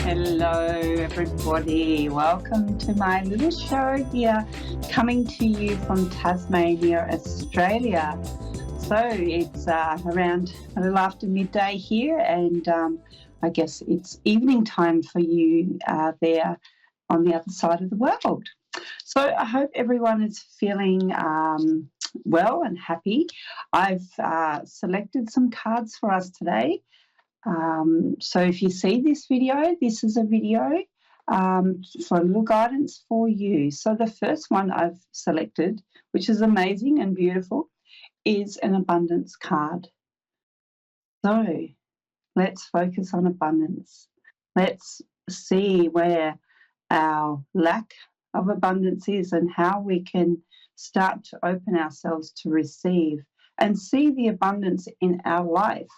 Hello, everybody. Welcome to my little show here, coming to you from Tasmania, Australia. So it's around a little after midday here, and I guess it's evening time for you there on the other side of the world. So I hope everyone is feeling well and happy. I've selected some cards for us today. So if you see this video, this is a video for a little guidance for you. So the first one I've selected, which is amazing and beautiful, is an abundance card. So let's focus on abundance. Let's see where our lack of abundance is and how we can start to open ourselves to receive and see the abundance in our life.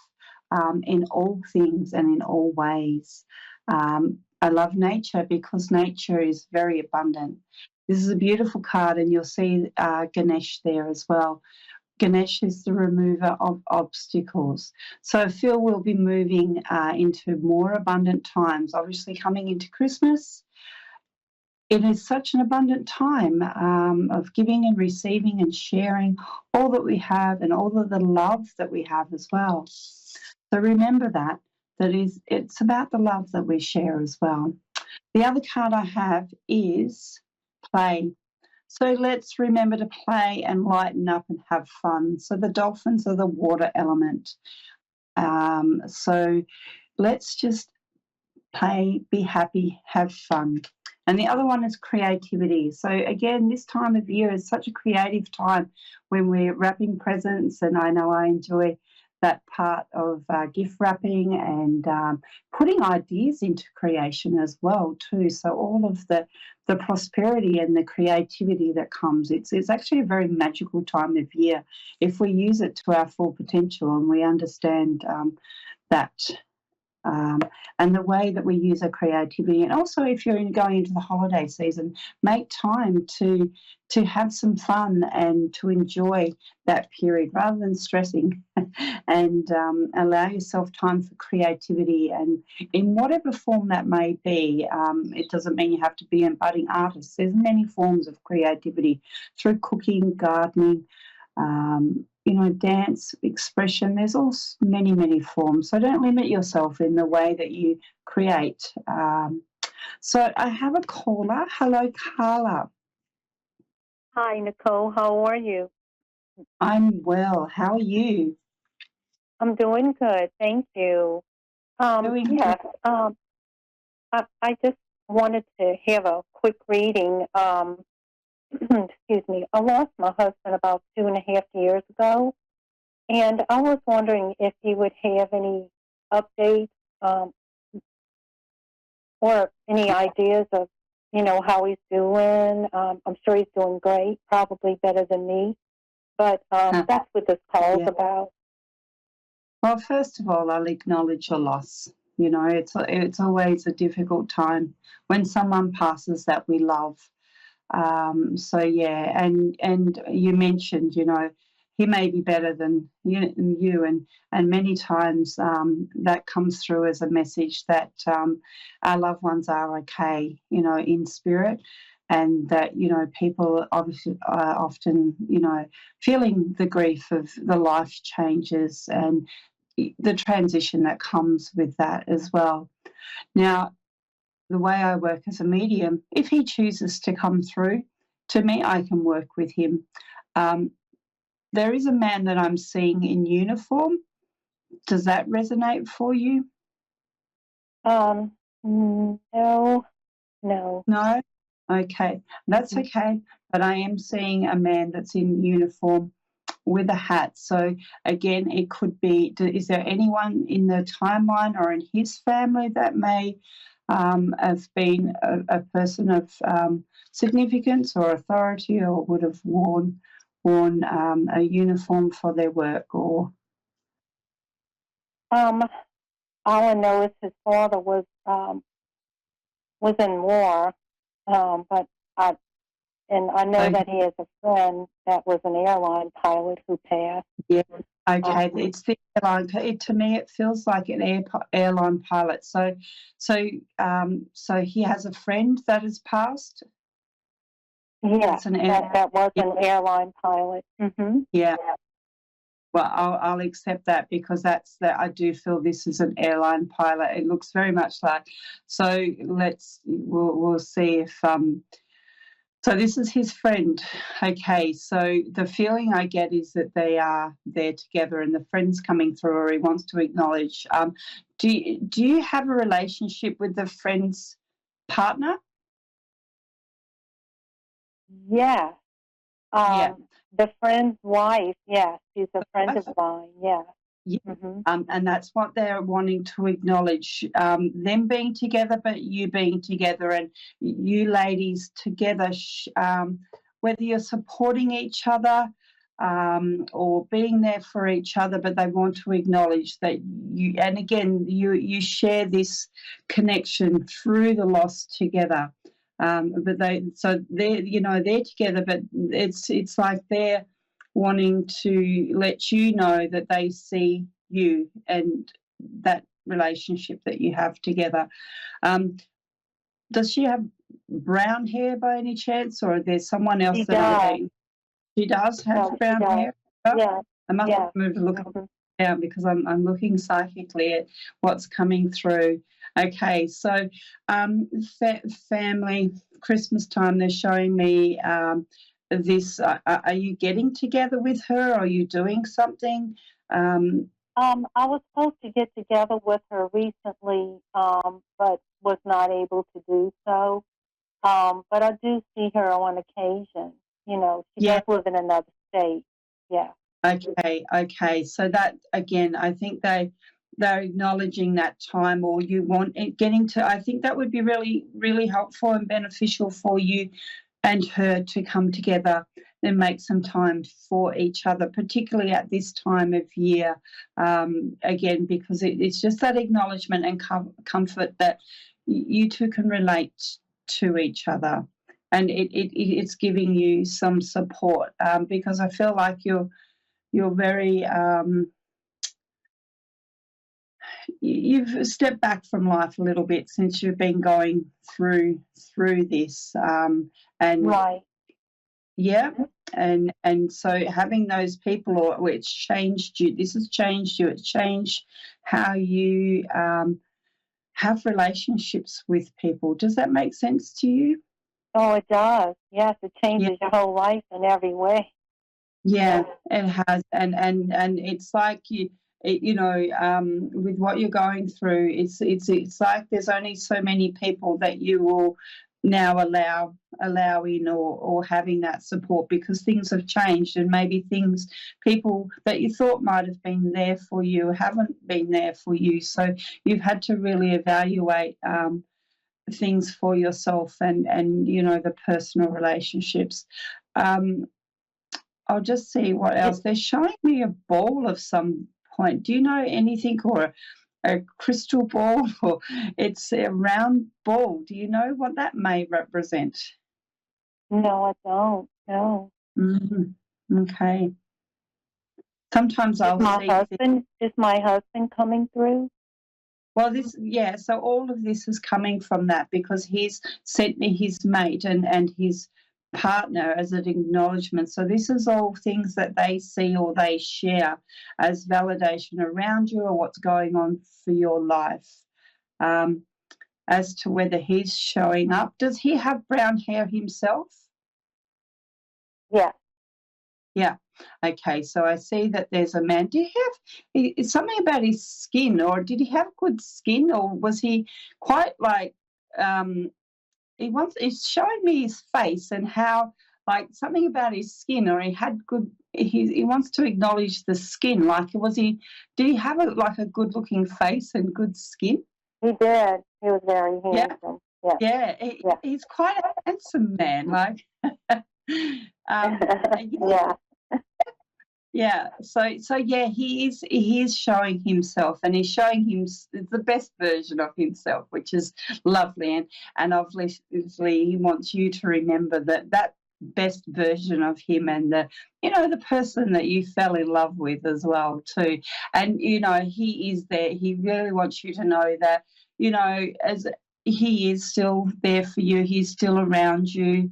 In all things and in all ways. I love nature because nature is very abundant. This is a beautiful card, and you'll see Ganesh there as well. Ganesh is the remover of obstacles. So I feel we'll be moving into more abundant times. Obviously, coming into Christmas, it is such an abundant time of giving and receiving and sharing all that we have and all of the love that we have as well. So remember it's about the love that we share as well. The other card I have is play. So let's remember to play and lighten up and have fun. So the dolphins are the water element. So let's just play, be happy, have fun. And the other one is creativity. So again, this time of year is such a creative time when we're wrapping presents, and I know I enjoy that part of gift wrapping and putting ideas into creation as well too. So all of the prosperity and the creativity that comes, it's actually a very magical time of year if we use it to our full potential and we understand that. And the way that we use our creativity, and also if you're going into the holiday season, make time to have some fun and to enjoy that period rather than stressing, and allow yourself time for creativity, and in whatever form that may be. It doesn't mean you have to be a budding artist. There's many forms of creativity through cooking, gardening, dance, expression. There's all many, many forms. So don't limit yourself in the way that you create. So I have a caller. Hello, Carla. Hi, Nicole. How are you? I'm well. How are you? I'm doing good. Thank you. Yes. I just wanted to have a quick reading. Excuse me. I lost my husband about 2.5 years ago, and I was wondering if you would have any updates or any ideas of, how he's doing. I'm sure he's doing great, probably better than me, but that's what this call is about. Well, first of all, I'll acknowledge your loss. It's always a difficult time when someone passes that we love. So yeah, and you mentioned, he may be better than you, and many times that comes through as a message that our loved ones are okay, in spirit, and that people obviously are often feeling the grief of the life changes and the transition that comes with that as well. Now, the way I work as a medium, if he chooses to come through to me, I can work with him. There is a man that I'm seeing in uniform. Does that resonate for you? No. No? Okay. That's okay. But I am seeing a man that's in uniform with a hat. So again, it could be, is there anyone in the timeline or in his family that may have been a person of significance or authority, or would have worn a uniform for their work? Or all I know is his father was in war, but I know that he has a friend that was an airline pilot who passed. Yeah. Okay, it's the airline. To me, it feels like an airline pilot. So he has a friend that has passed. Yeah, that was an airline pilot. Mm-hmm. Yeah. Well, I'll accept that because I do feel this is an airline pilot. It looks very much like. So we'll see if So this is his friend. Okay, so the feeling I get is that they are there together and the friend's coming through, or he wants to acknowledge. Do you have a relationship with the friend's partner? Yeah. Yeah. The friend's wife, yes, she's a friend of mine, yeah. Yeah. Mm-hmm. And that's what they're wanting to acknowledge, them being together, but you being together, and you ladies together, whether you're supporting each other or being there for each other, but they want to acknowledge that you, and again, you share this connection through the loss together. But they're together, but it's like they're wanting to let you know that they see you and that relationship that you have together. Does she have brown hair by any chance, or there's someone else that I'm being? She does have brown hair. Yeah. I must move to look down because I'm looking psychically at what's coming through. Okay, so family, Christmas time, they're showing me this. Are you getting together with her? Are you doing something? I was supposed to get together with her recently, but was not able to do so. But I do see her on occasion. You know, she does live in another state. Yeah. Okay. So that again, I think they're acknowledging that time, or you want it getting to. I think that would be really, really helpful and beneficial for you and her to come together and make some time for each other, particularly at this time of year. Again, because it's just that acknowledgement and comfort that you two can relate to each other, and it's giving you some support, because I feel like you're very you've stepped back from life a little bit since you've been going through this, and right. Yeah, and so having those people, or it's changed you. This has changed you. It's changed how you have relationships with people. Does that make sense to you? Oh, it does. Yes, it changes your whole life in every way. Yeah, it has, and it's like with what you're going through, it's like there's only so many people that you will now allow in, or having that support, because things have changed, and maybe people that you thought might have been there for you haven't been there for you. So you've had to really evaluate things for yourself, and the personal relationships. I'll just see what else. They're showing me a ball of some point. Do you know anything, or a crystal ball, or it's a round ball? Do you know what that may represent? No, I don't. No. Mm-hmm. Okay. Sometimes I'll see. Is my husband coming through? Well, so all of this is coming from that, because he's sent me his mate and his partner as an acknowledgement. So this is all things that they see or they share as validation around you, or what's going on for your life. As to whether he's showing up, does he have brown hair himself? Yeah. Yeah. Okay, so I see that there's a man. Do you have is something about his skin, or did he have good skin, or was he quite like he's showing me his face, and how, like, something about his skin, or he had good, he wants to acknowledge the skin, like, did he have a good looking face and good skin? He did. He was very handsome. He's quite a handsome man, like. Yeah. Yeah, so yeah, he is showing himself, and he's showing him the best version of himself, which is lovely, and obviously he wants you to remember that best version of him, and the person that you fell in love with as well too. And he is there. He really wants you to know that as he is still there for you. He's still around you.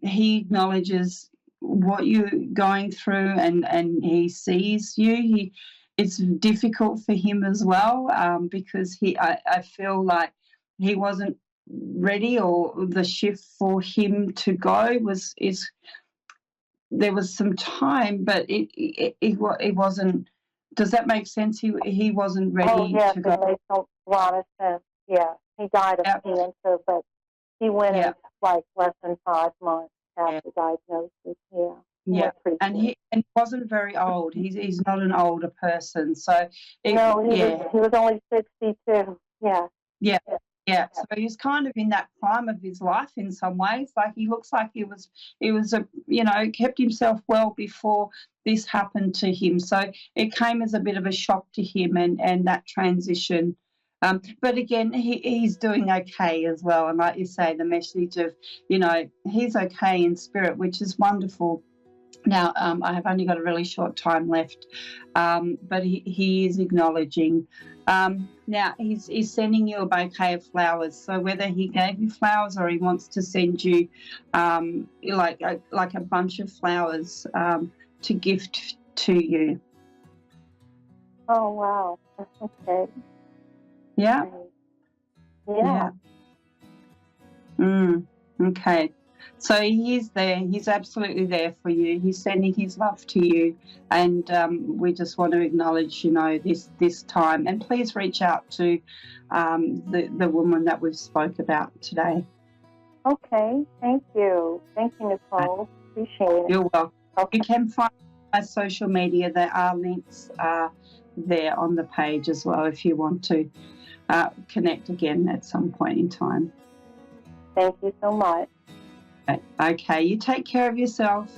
He acknowledges what you're going through, and he sees you. It's difficult for him as well, because I feel like he wasn't ready, or the shift for him to go there was some time, but it wasn't. Does that make sense? He wasn't ready to go. It makes a lot of sense. Yeah, he died of cancer, but he went in like less than 5 months after diagnosis. Yeah, and he wasn't very old. He's not an older person, so he was only 62. Yeah. So he's kind of in that prime of his life in some ways. Like, he looks like he was kept himself well before this happened to him. So it came as a bit of a shock to him, and that transition. But again, he's doing okay as well. And like you say, the message of, he's okay in spirit, which is wonderful. Now, I have only got a really short time left, but he is acknowledging. Now, he's sending you a bouquet of flowers. So whether he gave you flowers or he wants to send you like a bunch of flowers to gift to you. Oh, wow. Okay. Yeah? Yeah. Okay. So he's there. He's absolutely there for you. He's sending his love to you, and we just want to acknowledge, this time. And please reach out to the woman that we've spoke about today. Okay. Thank you. Thank you, Nicole. Appreciate it. You're welcome. Okay. You can find my social media. There are links there on the page as well if you want to connect again at some point in time. Thank you so much. Okay, you take care of yourself.